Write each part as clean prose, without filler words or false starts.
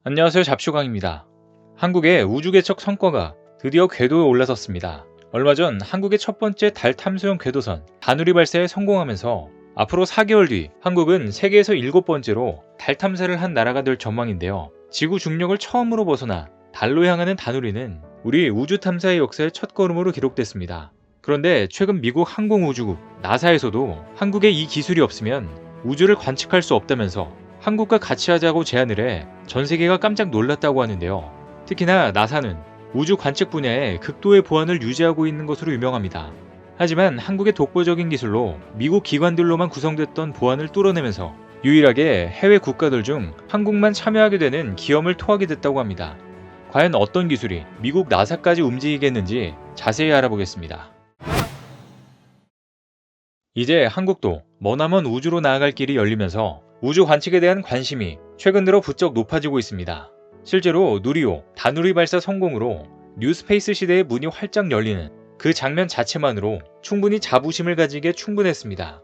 안녕하세요. 잡슈광입니다. 한국의 우주개척 성과가 드디어 궤도에 올라섰습니다. 얼마 전 한국의 첫 번째 달 탐소형 궤도선 다누리 발사에 성공하면서 앞으로 4개월 뒤 한국은 세계에서 7번째로 달 탐사를 한 나라가 될 전망인데요. 지구 중력을 처음으로 벗어나 달로 향하는 다누리는 우리 우주 탐사의 역사의 첫걸음으로 기록됐습니다. 그런데 최근 미국 항공우주국 나사에서도 한국에 이 기술이 없으면 우주를 관측할 수 없다면서 한국과 같이 하자고 제안을 해 전 세계가 깜짝 놀랐다고 하는데요. 특히나 나사는 우주 관측 분야에 극도의 보안을 유지하고 있는 것으로 유명합니다. 하지만 한국의 독보적인 기술로 미국 기관들로만 구성됐던 보안을 뚫어내면서 유일하게 해외 국가들 중 한국만 참여하게 되는 기염을 토하게 됐다고 합니다. 과연 어떤 기술이 미국 나사까지 움직이겠는지 자세히 알아보겠습니다. 이제 한국도 머나먼 우주로 나아갈 길이 열리면서 우주 관측에 대한 관심이 최근 들어 부쩍 높아지고 있습니다. 실제로 누리호, 다누리 발사 성공으로 뉴스페이스 시대의 문이 활짝 열리는 그 장면 자체만으로 충분히 자부심을 가지기에 충분했습니다.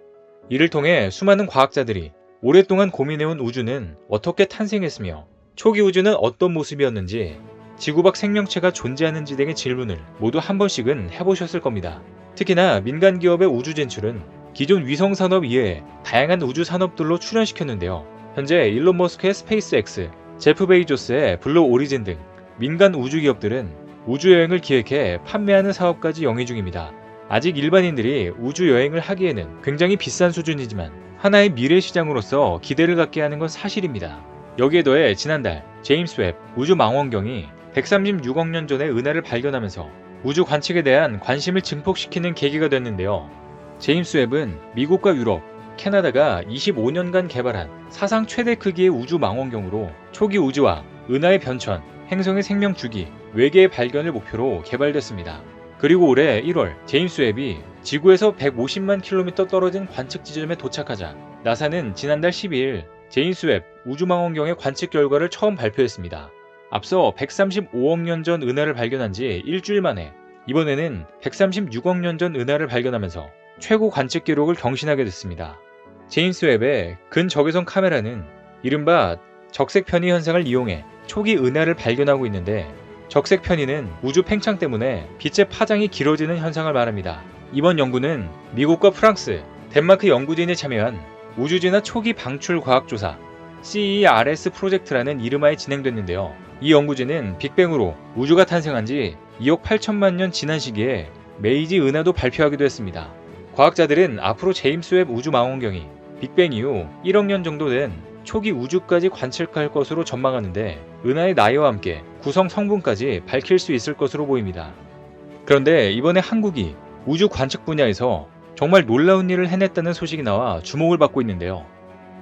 이를 통해 수많은 과학자들이 오랫동안 고민해온 우주는 어떻게 탄생했으며 초기 우주는 어떤 모습이었는지 지구 밖 생명체가 존재하는지 등의 질문을 모두 한 번씩은 해보셨을 겁니다. 특히나 민간 기업의 우주 진출은 기존 위성 산업 이외에 다양한 우주 산업들로 출현시켰는데요. 현재 일론 머스크의 스페이스X, 제프 베이조스의 블루 오리진 등 민간 우주 기업들은 우주 여행을 기획해 판매하는 사업까지 영위 중입니다. 아직 일반인들이 우주 여행을 하기에는 굉장히 비싼 수준이지만 하나의 미래 시장으로서 기대를 갖게 하는 건 사실입니다. 여기에 더해 지난달 제임스 웹 우주 망원경이 136억 년 전의 은하를 발견하면서 우주 관측에 대한 관심을 증폭시키는 계기가 됐는데요. 제임스 웹은 미국과 유럽, 캐나다가 25년간 개발한 사상 최대 크기의 우주 망원경으로 초기 우주와 은하의 변천, 행성의 생명 주기, 외계의 발견을 목표로 개발됐습니다. 그리고 올해 1월 제임스 웹이 지구에서 150만 킬로미터 떨어진 관측 지점에 도착하자 나사는 지난달 12일 제임스 웹 우주 망원경의 관측 결과를 처음 발표했습니다. 앞서 135억 년 전 은하를 발견한 지 일주일 만에 이번에는 136억 년 전 은하를 발견하면서 최고 관측 기록을 경신하게 됐습니다. 제임스 웹의 근적외선 카메라는 이른바 적색 편의 현상을 이용해 초기 은하를 발견하고 있는데 적색 편의는 우주 팽창 때문에 빛의 파장이 길어지는 현상을 말합니다. 이번 연구는 미국과 프랑스, 덴마크 연구진이 참여한 우주진화 초기 방출 과학조사 CERS 프로젝트라는 이름하에 진행됐는데요. 이 연구진은 빅뱅으로 우주가 탄생한 지 2억 8천만 년 지난 시기에 메이지 은하도 발표하기도 했습니다. 과학자들은 앞으로 제임스 웹 우주 망원경이 빅뱅 이후 1억 년 정도 된 초기 우주까지 관측할 것으로 전망하는데 은하의 나이와 함께 구성 성분까지 밝힐 수 있을 것으로 보입니다. 그런데 이번에 한국이 우주 관측 분야에서 정말 놀라운 일을 해냈다는 소식이 나와 주목을 받고 있는데요.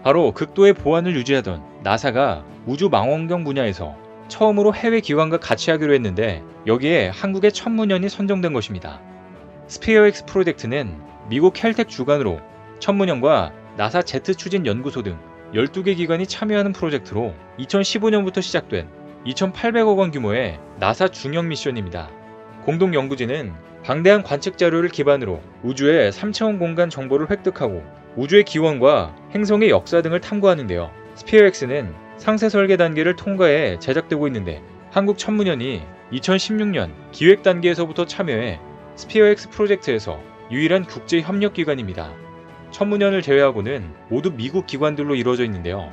바로 극도의 보안을 유지하던 나사가 우주 망원경 분야에서 처음으로 해외 기관과 같이 하기로 했는데 여기에 한국의 천문연이 선정된 것입니다. 스피어X 프로젝트는 미국 켈텍 주관으로 천문연과 나사 제트 추진 연구소 등 12개 기관이 참여하는 프로젝트로 2015년부터 시작된 2,800억 원 규모의 나사 중형 미션입니다. 공동 연구진은 방대한 관측 자료를 기반으로 우주의 3차원 공간 정보를 획득하고 우주의 기원과 행성의 역사 등을 탐구하는데요. 스피어X는 상세 설계 단계를 통과해 제작되고 있는데 한국 천문연이 2016년 기획 단계에서부터 참여해 스피어X 프로젝트에서 유일한 국제 협력 기관입니다. 천문연을 제외하고는 모두 미국 기관들로 이루어져 있는데요.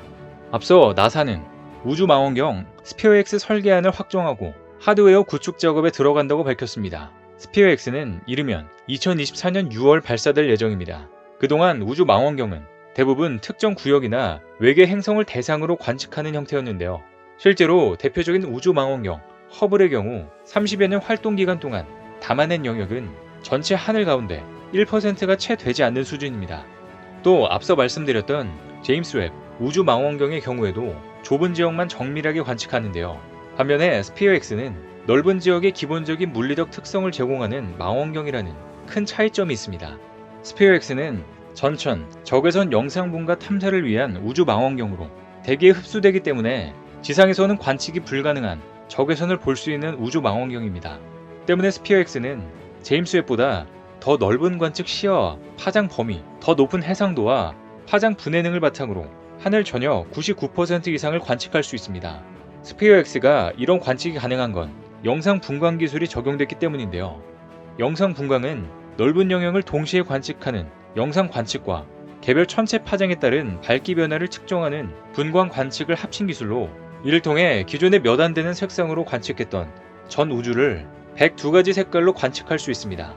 앞서 나사는 우주 망원경 스피어X 설계안을 확정하고 하드웨어 구축 작업에 들어간다고 밝혔습니다. 스피어X는 이르면 2024년 6월 발사될 예정입니다. 그동안 우주 망원경은 대부분 특정 구역이나 외계 행성을 대상으로 관측하는 형태였는데요. 실제로 대표적인 우주 망원경 허블의 경우 30여 년 활동 기간 동안 담아낸 영역은 전체 하늘 가운데 1%가 채 되지 않는 수준입니다. 또 앞서 말씀드렸던 제임스 웹 우주 망원경의 경우에도 좁은 지역만 정밀하게 관측하는데요. 반면에 스피어X는 넓은 지역의 기본적인 물리적 특성을 제공하는 망원경이라는 큰 차이점이 있습니다. 스피어X는 전천, 적외선 영상분과 탐사를 위한 우주 망원경으로 대기에 흡수되기 때문에 지상에서는 관측이 불가능한 적외선을 볼 수 있는 우주 망원경입니다. 때문에 스피어X는 제임스 웹보다 더 넓은 관측 시야와 파장 범위, 더 높은 해상도와 파장 분해 등을 바탕으로 하늘 전역 99% 이상을 관측할 수 있습니다. 스피어X가 이런 관측이 가능한 건 영상 분광 기술이 적용됐기 때문인데요. 영상 분광은 넓은 영역을 동시에 관측하는 영상 관측과 개별 천체 파장에 따른 밝기 변화를 측정하는 분광 관측을 합친 기술로, 이를 통해 기존에 몇 안 되는 색상으로 관측했던 전 우주를 102가지 색깔로 관측할 수 있습니다.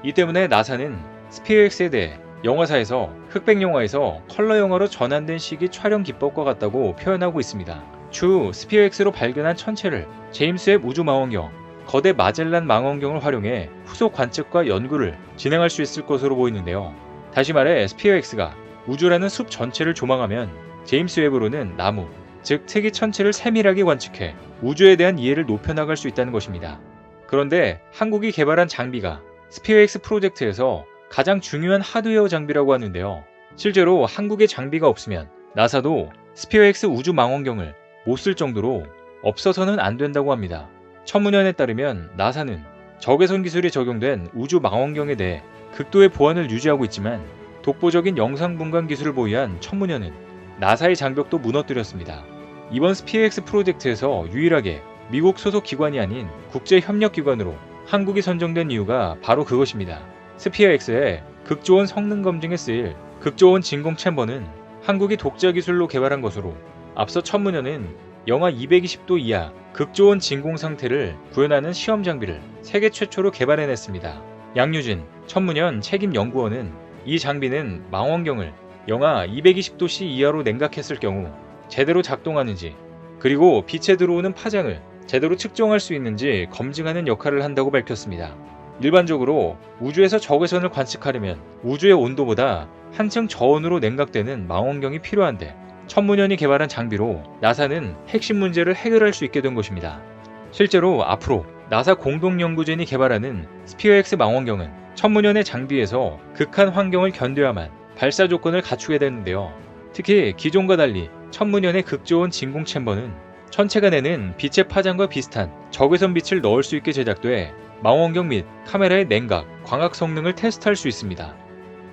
이 때문에 나사는 스피어X에 대해 영화사에서 흑백 영화에서 컬러 영화로 전환된 시기 촬영 기법과 같다고 표현하고 있습니다. 추후 스피어X로 발견한 천체를 제임스 웹 우주 망원경, 거대 마젤란 망원경을 활용해 후속 관측과 연구를 진행할 수 있을 것으로 보이는데요. 다시 말해 스피어X가 우주라는 숲 전체를 조망하면 제임스 웹으로는 나무, 즉 특이 천체를 세밀하게 관측해 우주에 대한 이해를 높여나갈 수 있다는 것입니다. 그런데 한국이 개발한 장비가 스피어X 프로젝트에서 가장 중요한 하드웨어 장비라고 하는데요. 실제로 한국의 장비가 없으면 나사도 스피어X 우주 망원경을 못 쓸 정도로 없어서는 안 된다고 합니다. 천문연에 따르면 나사는 적외선 기술이 적용된 우주 망원경에 대해 극도의 보안을 유지하고 있지만 독보적인 영상 분광 기술을 보유한 천문연은 나사의 장벽도 무너뜨렸습니다. 이번 스피어X 프로젝트에서 유일하게 미국 소속 기관이 아닌 국제협력기관으로 한국이 선정된 이유가 바로 그것입니다. 스피어X의 극초원 성능 검증에 쓰일 극초원 진공 챔버는 한국이 독자 기술로 개발한 것으로, 앞서 천문연은 영하 220도 이하 극초원 진공 상태를 구현하는 시험 장비를 세계 최초로 개발해냈습니다. 양유진 천문연 책임연구원은 이 장비는 망원경을 영하 220도C 이하로 냉각했을 경우 제대로 작동하는지, 그리고 빛에 들어오는 파장을 제대로 측정할 수 있는지 검증하는 역할을 한다고 밝혔습니다. 일반적으로 우주에서 적외선을 관측하려면 우주의 온도보다 한층 저온으로 냉각되는 망원경이 필요한데, 천문연이 개발한 장비로 나사는 핵심 문제를 해결할 수 있게 된 것입니다. 실제로 앞으로 나사 공동연구진이 개발하는 스피어X 망원경은 천문연의 장비에서 극한 환경을 견뎌야만 발사 조건을 갖추게 되는데요. 특히 기존과 달리 천문연의 극초원 진공 챔버는 천체가 내는 빛의 파장과 비슷한 적외선 빛을 넣을 수 있게 제작돼 망원경 및 카메라의 냉각, 광학 성능을 테스트할 수 있습니다.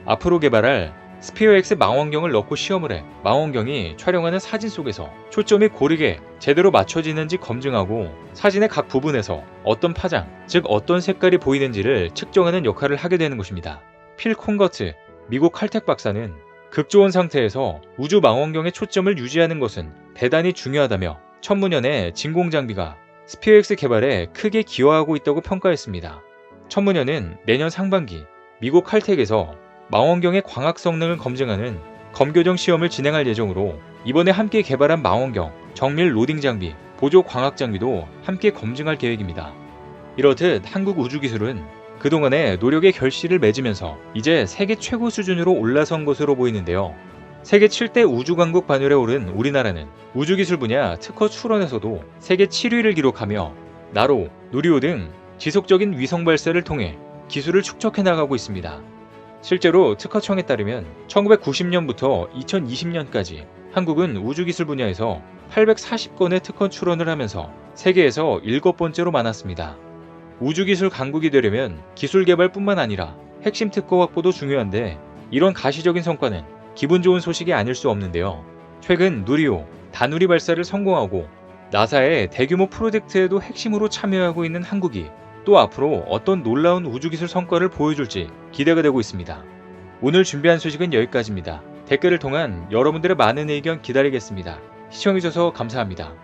앞으로 개발할 스피어X 망원경을 넣고 시험을 해 망원경이 촬영하는 사진 속에서 초점이 고르게 제대로 맞춰지는지 검증하고 사진의 각 부분에서 어떤 파장, 즉 어떤 색깔이 보이는지를 측정하는 역할을 하게 되는 것입니다. 필 콩거트 미국 칼텍 박사는 극초원 상태에서 우주 망원경의 초점을 유지하는 것은 대단히 중요하다며 천문연의 진공 장비가 스피어X 개발에 크게 기여하고 있다고 평가했습니다. 천문연은 내년 상반기 미국 칼텍에서 망원경의 광학 성능을 검증하는 검교정 시험을 진행할 예정으로, 이번에 함께 개발한 망원경, 정밀 로딩 장비, 보조 광학 장비도 함께 검증할 계획입니다. 이렇듯 한국 우주기술은 그동안의 노력의 결실을 맺으면서 이제 세계 최고 수준으로 올라선 것으로 보이는데요. 세계 7대 우주강국 반열에 오른 우리나라는 우주기술 분야 특허 출원에서도 세계 7위를 기록하며 나로, 누리호 등 지속적인 위성 발사를 통해 기술을 축적해 나가고 있습니다. 실제로 특허청에 따르면 1990년부터 2020년까지 한국은 우주기술 분야에서 840건의 특허 출원을 하면서 세계에서 7번째로 많았습니다. 우주기술 강국이 되려면 기술 개발뿐만 아니라 핵심 특허 확보도 중요한데, 이런 가시적인 성과는 기분 좋은 소식이 아닐 수 없는데요. 최근 누리호, 다누리 발사를 성공하고 나사의 대규모 프로젝트에도 핵심으로 참여하고 있는 한국이 또 앞으로 어떤 놀라운 우주기술 성과를 보여줄지 기대가 되고 있습니다. 오늘 준비한 소식은 여기까지입니다. 댓글을 통한 여러분들의 많은 의견 기다리겠습니다. 시청해주셔서 감사합니다.